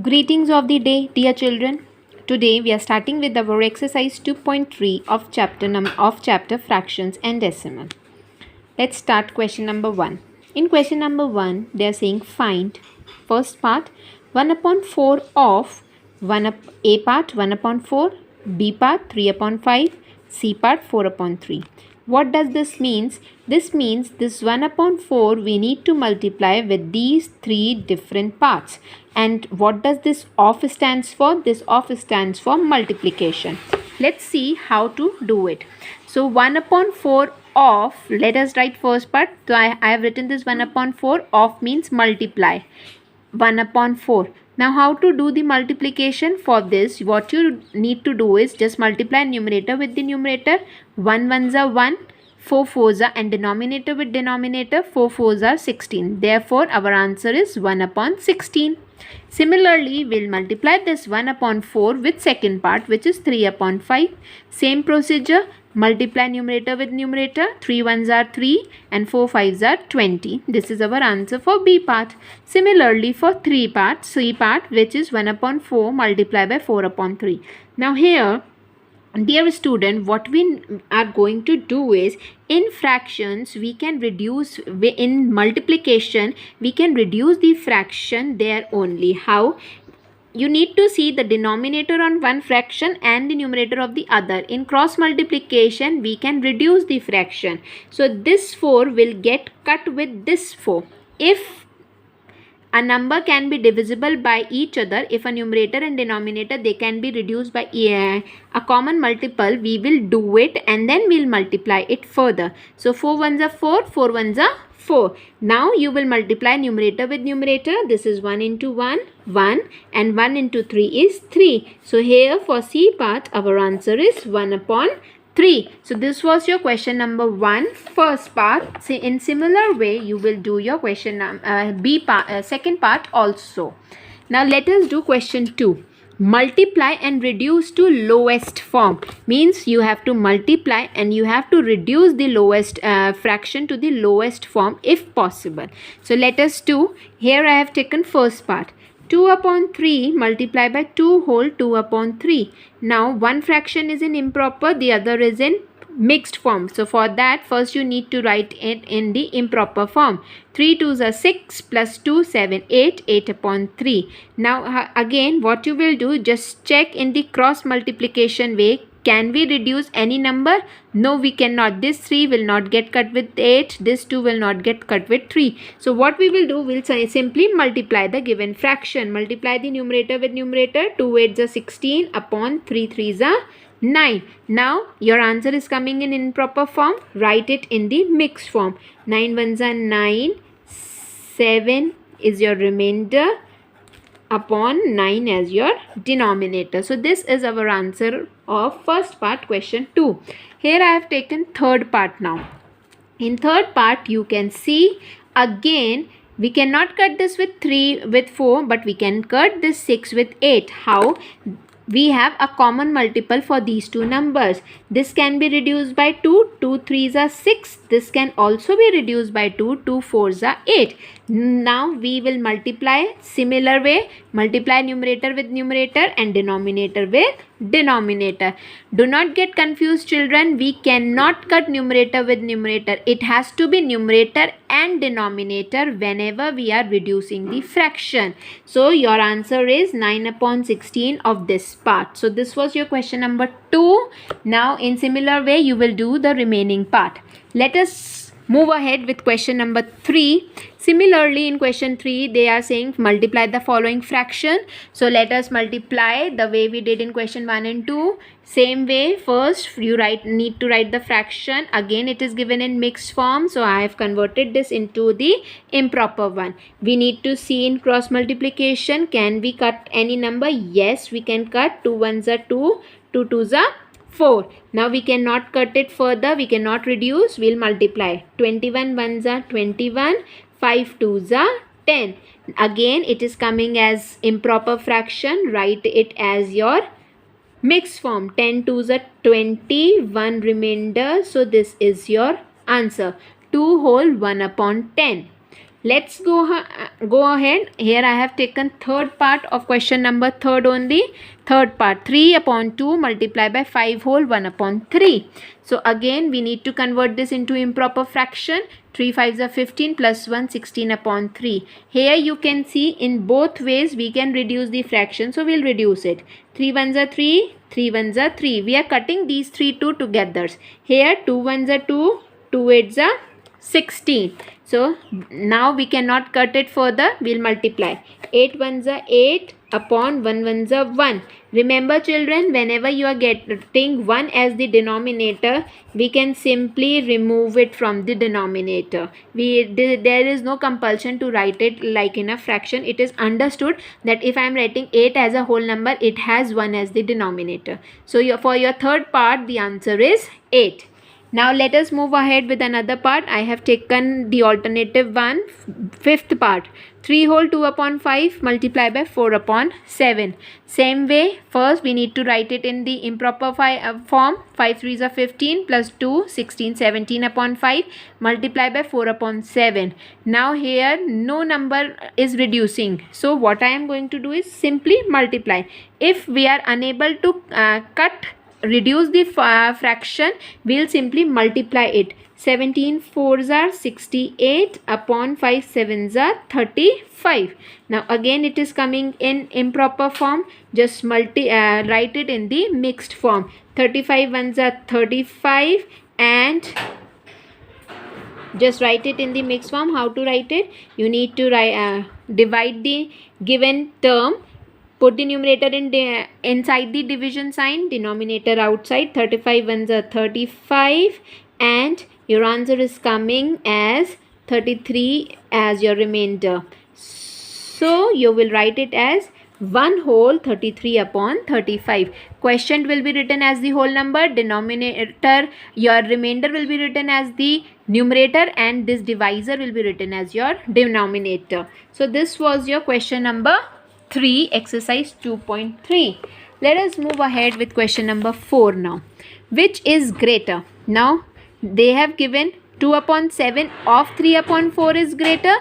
Greetings of the day, dear children. Today we are starting with our exercise 2.3 of chapter fractions and decimal. Let's start question number 1. In question number 1, they are saying find first part 1 upon 4 of A part 1 upon 4, B part 3 upon 5, C part 4 upon 3. What does this means? This means this 1 upon 4 we need to multiply with these three different parts. And what does this of stands for? This of stands for multiplication. Let's see how to do it. So 1 upon 4 of, let us write first part. So I have written this 1 upon 4 of means multiply 1 upon 4. Now how to do the multiplication? For this what you need to do is just multiply numerator with the numerator. 1 ones are 1, 4 fours are, and denominator with denominator, 4 fours are 16. Therefore our answer is 1 upon 16. Similarly, we'll multiply this 1 upon 4 with second part, which is 3 upon 5. Same procedure, multiply numerator with numerator, 3 ones are 3 and 4 fives are 20. This is our answer for B part. Similarly, for C part, which is 1 upon 4 multiplied by 4 upon 3. Now here, dear student, what we are going to do is, in fractions we can reduce, in multiplication we can reduce the fraction there only. How? You need to see the denominator on one fraction and the numerator of the other. In cross multiplication we can reduce the fraction. So this 4 will get cut with this 4. If a number can be divisible by each other, if a numerator and denominator they can be reduced by a common multiple, we will do it and then we'll multiply it further. So 4 ones are 4, 4 ones are 4. Now you will multiply numerator with numerator. This is 1 into 1, 1, and 1 into 3 is 3. So here for C part our answer is 1 upon 3. So this was your question number 1, first part. See, in similar way you will do your question B part, second part also. Now let us do question 2. Multiply and reduce to lowest form. Means you have to multiply and you have to reduce the lowest fraction to the lowest form if possible. So let us do. Here I have taken first part. 2 upon 3 multiplied by 2 whole 2 upon 3. Now one fraction is in improper, the other is in mixed form. So for that first you need to write it in the improper form. 3 2s are 6 plus 2 7 8, 8 upon 3. Now again what you will do, just check in the cross multiplication way. Can we reduce any number? No, we cannot. This 3 will not get cut with 8. This 2 will not get cut with 3. So what we will do, we'll simply multiply the given fraction. Multiply the numerator with numerator. 2 8s are 16 upon 3 3s are 9. Now your answer is coming in improper form. Write it in the mixed form. 9 ones are 9. 7 is your remainder upon 9 as your denominator. So this is our answer of first part, question 2. Here I have taken third part now. In third part you can see again we cannot cut this with 3 with 4, but we can cut this 6 with 8. How? We have a common multiple for these two numbers. This can be reduced by 2. 2 3s are 6. This can also be reduced by 2. 2 4s are 8. Now we will multiply similar way. Multiply numerator with numerator and denominator with denominator. Do not get confused, children. We cannot cut numerator with numerator. It has to be numerator and denominator whenever we are reducing the fraction. So your answer is 9 upon 16 of this part. So this was your question number 2. Now in similar way you will do the remaining part. Let us move ahead with question number 3. Similarly, in question 3, they are saying multiply the following fraction. So let us multiply the way we did in question 1 and 2. Same way, first you need to write the fraction. Again it is given in mixed form. So I have converted this into the improper one. We need to see in cross multiplication. Can we cut any number? Yes, we can cut. 2 ones are 2. 2 2s are 4. Now we cannot cut it further. We cannot reduce. We'll multiply. 21 ones are 21. 5 2s are 10. Again it is coming as improper fraction. Write it as your mixed form. 10 2s are 20. 1 remainder. So this is your answer. 2 whole 1 upon 10. Let's go ahead. Here I have taken third part of question number third only. Third part, 3 upon 2 multiplied by 5 whole 1 upon 3. So again we need to convert this into improper fraction. 3 5s are 15 plus 1 16 upon 3. Here you can see in both ways we can reduce the fraction. So we'll reduce it. 3 1s are 3, 3 1s are 3. We are cutting these 2 together. Here 2 1s are 2, 2 8s are 16. So now we cannot cut it further. We'll multiply. 8 1s are 8 upon 1 1s are 1. Remember children, whenever you are getting 1 as the denominator, we can simply remove it from the denominator. There is no compulsion to write it like in a fraction. It is understood that if I am writing 8 as a whole number, it has 1 as the denominator. So for your third part, the answer is 8. Now let us move ahead with another part. I have taken the alternative one, fifth part. 3 whole 2 upon 5 multiplied by 4 upon 7. Same way, first we need to write it in the improper form. 5 3s are 15 plus 2, 16, 17 upon 5 multiplied by 4 upon 7. Now here no number is reducing. So what I am going to do is simply multiply. If we are unable to reduce the fraction, we'll simply multiply it. 17 4s are 68 upon 5 7s are 35. Now again it is coming in improper form. Just write it in the mixed form. 35 1s are 35 and just write it in the mixed form. How to write it? You need to divide the given term. Put the numerator inside the division sign, denominator outside. 35 1s are 35 and your answer is coming as 33 as your remainder. So you will write it as 1 whole 33 upon 35. Quotient will be written as the whole number. Denominator, your remainder will be written as the numerator, and this divisor will be written as your denominator. So this was your question number 3, exercise 2.3. Let us move ahead with question number 4 now. Which is greater? Now they have given 2 upon 7 of 3 upon 4 is greater,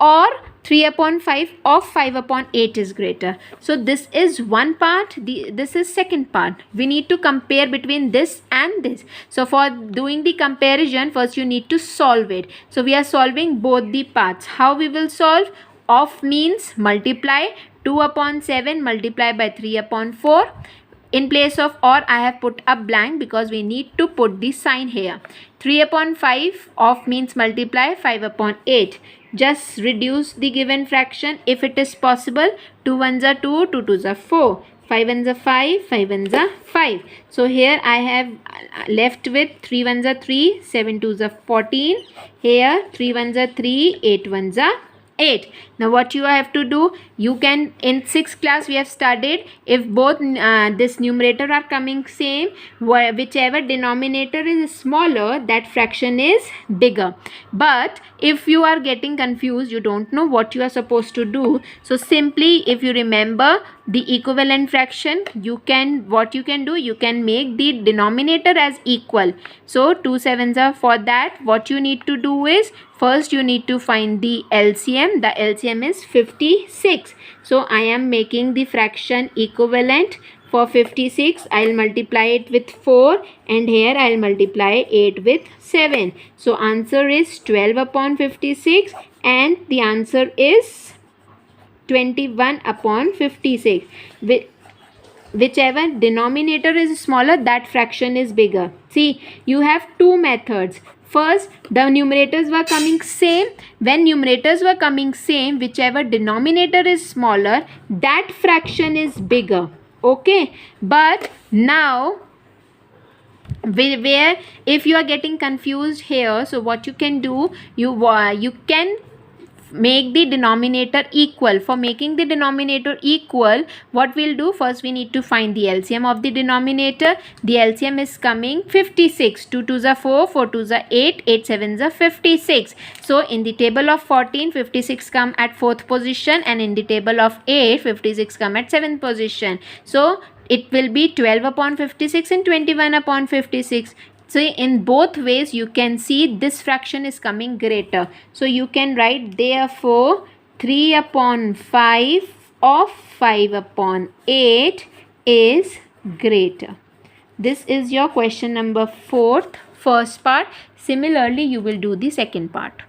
or 3 upon 5 of 5 upon 8 is greater. So this is one part, this is second part. We need to compare between this and this. So for doing the comparison, first you need to solve it. So we are solving both the parts. How we will solve? Of means multiply. 2 upon 7 multiplied by 3 upon 4. In place of or, I have put a blank because we need to put the sign here. 3 upon 5 of means multiply 5 upon 8. Just reduce the given fraction if it is possible. 2 1s are 2, 2 2s are 4. 5 1s are 5, 5 1s are 5. So here I have left with 3 1s are 3, 7 2s are 14. Here 3 1s are 3, 8 1s are 8. Now what you have to do, you can, in 6th class we have studied, if both this numerator are coming same, whichever denominator is smaller, that fraction is bigger. But if you are getting confused, you don't know what you are supposed to do, so simply if you remember the equivalent fraction, what you can do, you can make the denominator as equal. So 2 7s are, for that what you need to do is, first you need to find the LCM. The LCM is 56. So I am making the fraction equivalent. For 56, I will multiply it with 4 and here I will multiply 8 with 7. So answer is 12 upon 56 and the answer is 21 upon 56. Whichever denominator is smaller, that fraction is bigger. See, you have two methods. First, the numerators were coming same. When numerators were coming same, whichever denominator is smaller, that fraction is bigger. Okay, but now where if you are getting confused here, so what you can do, you can make the denominator equal. For making the denominator equal, what we'll do, first we need to find the LCM of the denominator. The LCM is coming 56. 2 2s are 4, 4 2s are 8, 8 7s are 56. So in the table of 14, 56 come at 4th position, and in the table of 8, 56 come at 7th position. So it will be 12 upon 56 and 21 upon 56. So in both ways you can see this fraction is coming greater. So you can write therefore 3 upon 5 of 5 upon 8 is greater. This is your question number 4th, first part. Similarly, you will do the second part.